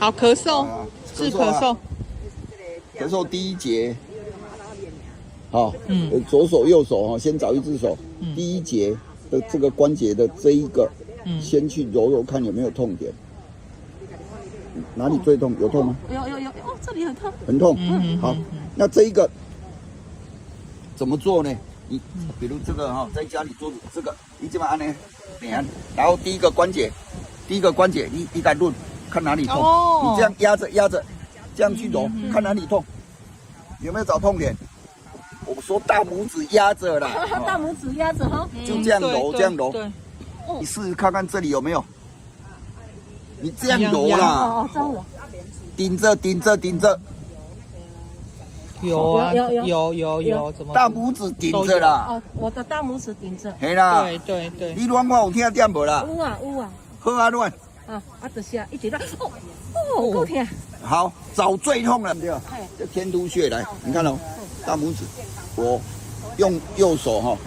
好，咳嗽，治咳嗽。咳嗽第一节，好，左手右手哈，先找一只手，第一节的这个关节的这一个，先去揉揉看有没有痛点。哪里最痛？有痛吗？有，哦，这里很痛。很痛。好，那这一个怎么做呢？你比如这个哈，在家里做这个，你这么按呢，然后第一个关节，你敢论看哪里痛？你这样压着，这样去揉，看哪里痛，有没有找痛点？我说大拇指压着啦，大拇指压着哈，就这样揉，这样揉。对，你试试看看这里有没有？你这样揉啦，哦，这样揉，顶着。有啊，有，怎么？大拇指顶着啦。哦，我的大拇指顶着。嘿啦。对。你乱看有听点无啦？有啊。好啊，乱。就是啊，一直在够痛。好，找最痛了，对吧？这天突穴来，你看哦，大拇指，我用右手哈，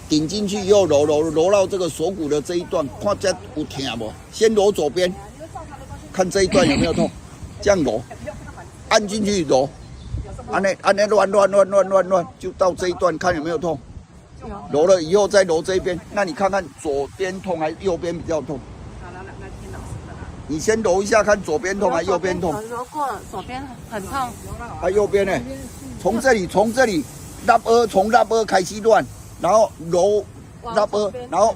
顶进去，又揉到这个锁骨的这一段，看这有痛不？先揉左边，看这一段有没有痛，这样揉，按进去揉。按呢乱，就到这一段看有没有痛。揉了以后再揉这一边，那你看看左边痛还是右边比较痛？你先揉一下，看左边痛还是右边痛？揉过了，左边很痛。右边呢？从这里从拉耳开始乱，然后揉拉耳，然后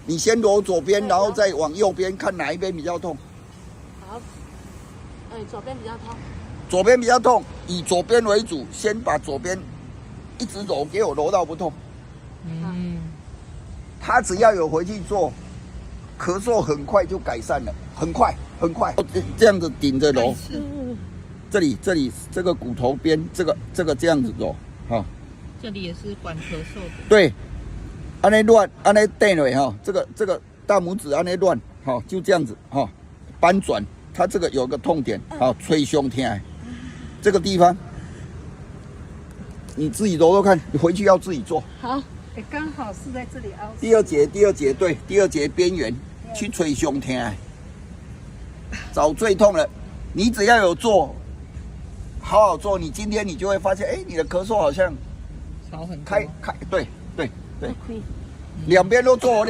你先揉左边，然后再往右边，看哪一边比较痛。好，左边比较痛。左边比较痛，以左边为主，先把左边一直揉，给我揉到不痛。他只要有回去做，咳嗽很快就改善了，很快，这样子顶着揉。这里这个骨头边，这个这样子揉，哈。这里也是管咳嗽的。对，按那乱，按那垫了哈，这个大拇指按那乱，好，就这样子哈，扳转，它这个有个痛点，好，捶胸痛。这个地方，你自己揉揉看，你回去要自己做。好，刚好是在这里凹。第二节对，第二节边缘去捶胸痛，找最痛了。你只要有做，好好做，你今天你就会发现，你的咳嗽好像少很多。开，对，两边都做，